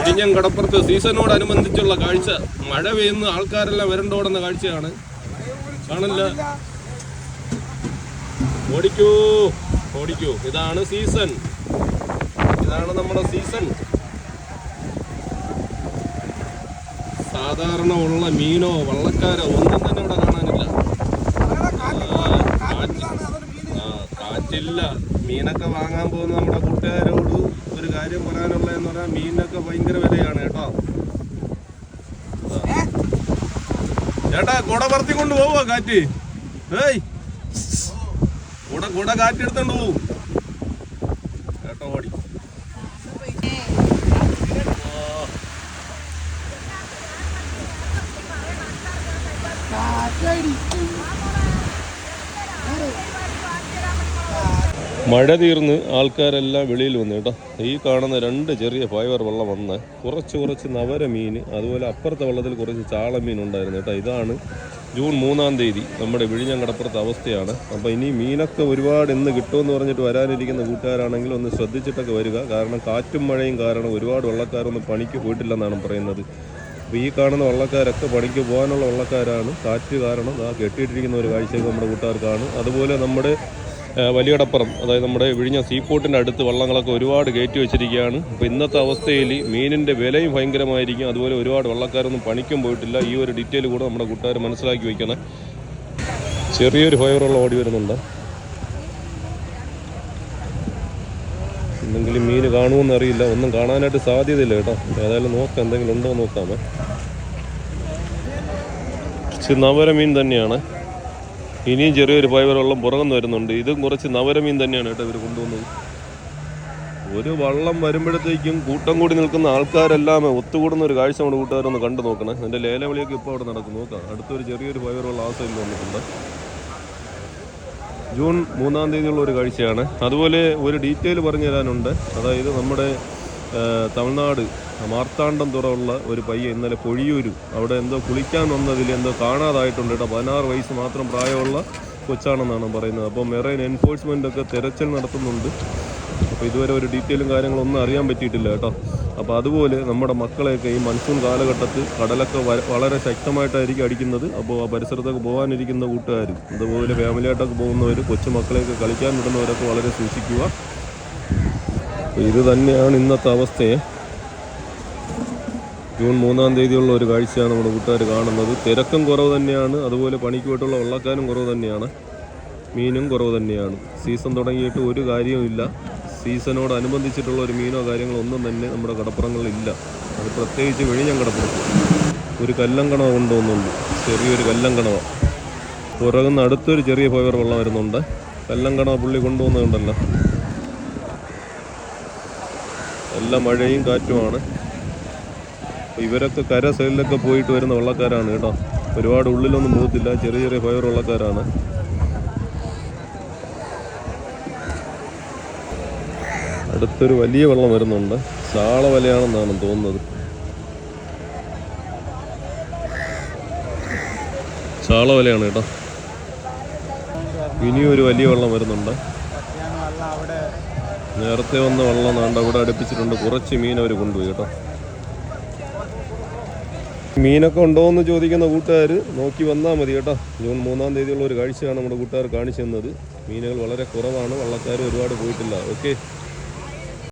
വിഴിഞ്ഞം കടപ്പുറത്ത് സീസണോടനുബന്ധിച്ചുള്ള കാഴ്ച. മഴ പെയ്യുന്ന ആൾക്കാരെല്ലാം വരണ്ടോടുന്ന കാഴ്ചയാണ്. കാണല്ല, ഓടിക്കൂ ഓടിക്കൂ. ഇതാണ് സീസൺ, ഇതാണ് നമ്മുടെ സീസൺ. സാധാരണ ഉള്ള മീനോ വള്ളക്കാരോ ഒന്നും തന്നെ ഇവിടെ കാണാനില്ല. കാറ്റില്ല. മീനൊക്കെ വാങ്ങാൻ പോകുന്ന നമ്മുടെ കൂട്ടുകാരോട് ഒരു കാര്യം പറയാനുള്ളതെന്ന് പറഞ്ഞാൽ മീനൊക്കെ ഭയങ്കര വിലയാണ് കേട്ടോ. ചേട്ടാ കുട പറത്തിക്കൊണ്ട് പോവുക കാറ്റ്. ഏയ് കുട കാറ്റെടുത്തോണ്ട് പോവും കേട്ടോ. ഓടി മഴ തീർന്ന് ആൾക്കാരെല്ലാം വെളിയിൽ വന്നു കേട്ടോ. ഈ കാണുന്ന 2 ചെറിയ ഫൈബർ വെള്ളം വന്ന് കുറച്ച് നവര മീൻ, അതുപോലെ അപ്പുറത്തെ വെള്ളത്തിൽ കുറച്ച് ചാള മീൻ ഉണ്ടായിരുന്നു കേട്ടോ. ഇതാണ് ജൂൺ 3-ാം തീയതി നമ്മുടെ വിഴിഞ്ഞം കടപ്പുറത്തെ അവസ്ഥയാണ്. അപ്പോൾ ഇനി മീനൊക്കെ ഒരുപാട് ഇന്ന് കിട്ടുമെന്ന് പറഞ്ഞിട്ട് വരാനിരിക്കുന്ന കൂട്ടുകാരാണെങ്കിൽ ഒന്ന് ശ്രദ്ധിച്ചിട്ടൊക്കെ വരിക. കാരണം കാറ്റും മഴയും കാരണം ഒരുപാട് വള്ളക്കാരൊന്നും പണിക്ക് പോയിട്ടില്ലെന്നാണ് പറയുന്നത്. അപ്പോൾ ഈ കാണുന്ന വള്ളക്കാരൊക്കെ പണിക്ക് പോകാനുള്ള വള്ളക്കാരാണ്. കാറ്റ് കാരണം കെട്ടിയിട്ടിരിക്കുന്ന ഒരു കാഴ്ചയൊക്കെ നമ്മുടെ കൂട്ടുകാർക്കാണ്. അതുപോലെ നമ്മുടെ വലിയ കടപ്പുറം, അതായത് നമ്മുടെ വിഴിഞ്ഞം സീപോർട്ടിൻ്റെ അടുത്ത് വള്ളങ്ങളൊക്കെ ഒരുപാട് കയറ്റി വെച്ചിരിക്കുകയാണ്. അപ്പോൾ ഇന്നത്തെ അവസ്ഥയിൽ മീനിൻ്റെ വിലയും ഭയങ്കരമായിരിക്കും. അതുപോലെ ഒരുപാട് വള്ളക്കാരൊന്നും പണിക്കും പോയിട്ടില്ല. ഈ ഒരു ഡീറ്റെയിൽ കൂടെ നമ്മുടെ കൂട്ടുകാർ മനസ്സിലാക്കി വയ്ക്കണം. ചെറിയൊരു ഫൈബറുള്ള ഓടി വരുന്നുണ്ട്. എന്തെങ്കിലും മീൻ കാണുമെന്ന് അറിയില്ല, ഒന്നും കാണാനായിട്ട് സാധ്യതയില്ല കേട്ടോ. ഏതായാലും നോക്കാം, എന്തെങ്കിലും ഉണ്ടോ നോക്കാമേ. നവര മീൻ തന്നെയാണ്. ഇനിയും ചെറിയൊരു ഫൈബർ വെള്ളം പുറകുന്നു വരുന്നുണ്ട്. ഇതും കുറച്ച് നവരമീൻ തന്നെയാണ് കേട്ടോ ഇവർ കൊണ്ടുവന്നത്. ഒരു വള്ളം വരുമ്പോഴത്തേക്കും കൂട്ടം കൂടി നിൽക്കുന്ന ആൾക്കാരെല്ലാം ഒത്തുകൂടുന്ന ഒരു കാഴ്ച നമ്മുടെ കൂട്ടുകാരൊന്ന് കണ്ടു നോക്കണേ. എൻ്റെ ലേലവിളിയൊക്കെ ഇപ്പോൾ അവിടെ നടക്കും. നോക്കാം, അടുത്തൊരു ചെറിയൊരു ഫൈബർ വെള്ളം ആ സൈഡിൽ വന്നിട്ടുണ്ട്. ജൂൺ 3-ാം തീയതിയുള്ള ഒരു കാഴ്ചയാണ്. അതുപോലെ ഒരു ഡീറ്റെയിൽ പറഞ്ഞു തരാനുണ്ട്. അതായത് നമ്മുടെ തമിഴ്നാട് മാർത്താണ്ഡം തുറയുള്ള ഒരു പയ്യൻ ഇന്നലെ പൊഴിയൂർ അവിടെ എന്തോ കുളിക്കാൻ വന്നതിൽ എന്തോ കാണാതായിട്ടുണ്ട് കേട്ടോ. 16 വയസ്സ് മാത്രം പ്രായമുള്ള കൊച്ചാണെന്നാണ് പറയുന്നത്. അപ്പോൾ മെറൈൻ എൻഫോഴ്സ്മെൻ്റ് ഒക്കെ തിരച്ചിൽ നടത്തുന്നുണ്ട്. അപ്പോൾ ഇതുവരെ ഒരു ഡീറ്റെയിലും കാര്യങ്ങളൊന്നും അറിയാൻ പറ്റിയിട്ടില്ല കേട്ടോ. അപ്പോൾ അതുപോലെ നമ്മുടെ മക്കളെയൊക്കെ ഈ മൺസൂൺ കാലഘട്ടത്തിൽ കടലൊക്കെ വളരെ ശക്തമായിട്ടായിരിക്കും അടിക്കുന്നത്. അപ്പോൾ ആ പരിസരത്തൊക്കെ പോകാനിരിക്കുന്ന കൂട്ടുകാർ, അതുപോലെ ഫാമിലിയായിട്ടൊക്കെ പോകുന്നവർ, കൊച്ചുമക്കളെയൊക്കെ കളിക്കാൻ വിടുന്നവരൊക്കെ വളരെ സൂക്ഷിക്കുക. അപ്പോൾ ഇത് തന്നെയാണ് ഇന്നത്തെ അവസ്ഥയെ. ജൂൺ 3-ാം തീയതിയുള്ള ഒരു കാഴ്ചയാണ് നമ്മുടെ കൂട്ടുകാർ കാണുന്നത്. തിരക്കും കുറവ് തന്നെയാണ്, അതുപോലെ പണിക്ക് പോയിട്ടുള്ള വള്ളക്കാരും കുറവ് തന്നെയാണ്, മീനും കുറവ് തന്നെയാണ്. സീസൺ തുടങ്ങിയിട്ട് ഒരു കാര്യവുമില്ല. സീസണോടനുബന്ധിച്ചിട്ടുള്ള ഒരു മീനോ കാര്യങ്ങളോ ഒന്നും തന്നെ നമ്മുടെ കടപ്പുറങ്ങളിലില്ല. അത് പ്രത്യേകിച്ച് വിഴിഞ്ഞം കടപ്പുറത്ത് ഒരു കല്ലങ്കണവ കൊണ്ടുവന്നുള്ളൂ. ചെറിയൊരു കല്ലങ്കണവ പുറകുന്ന അടുത്തൊരു ചെറിയ ഫൈബർ വെള്ളം വരുന്നുണ്ട്. കല്ലങ്കണവ പുള്ളി കൊണ്ടുവന്നുണ്ടല്ലോ. എല്ലാം മഴയും കാറ്റുമാണ്. ഇവരൊക്കെ കര സൈഡിലൊക്കെ പോയിട്ട് വരുന്ന വള്ളക്കാരാണ് കേട്ടോ. ഒരുപാട് ഉള്ളിലൊന്നും പോകത്തില്ല, ചെറിയ ഫൈബർ വള്ളക്കാരാണ്. അടുത്തൊരു വലിയ വെള്ളം വരുന്നുണ്ട്. ചാള വലയാണെന്നാണ് തോന്നുന്നത്. ചാള വലയാണ് കേട്ടോ. ഇനിയൊരു വലിയ വെള്ളം വരുന്നുണ്ട്. നേരത്തെ വന്ന വെള്ളം നാണ്ട് അവിടെ അടുപ്പിച്ചിട്ടുണ്ട്. കുറച്ച് മീൻ അവർ കൊണ്ടുപോയി കേട്ടോ. മീനൊക്കെ ഉണ്ടോ എന്ന് ചോദിക്കുന്ന കൂട്ടുകാർ നോക്കി വന്നാൽ മതി കേട്ടോ. ജൂൺ 3-ാം തീയതിയുള്ള ഒരു കാഴ്ചയാണ് നമ്മുടെ കൂട്ടുകാർ കാണിച്ചു തന്നത്. മീനുകൾ വളരെ കുറവാണ്, വള്ളക്കാർ ഒരുപാട് പോയിട്ടില്ല. ഓക്കെ.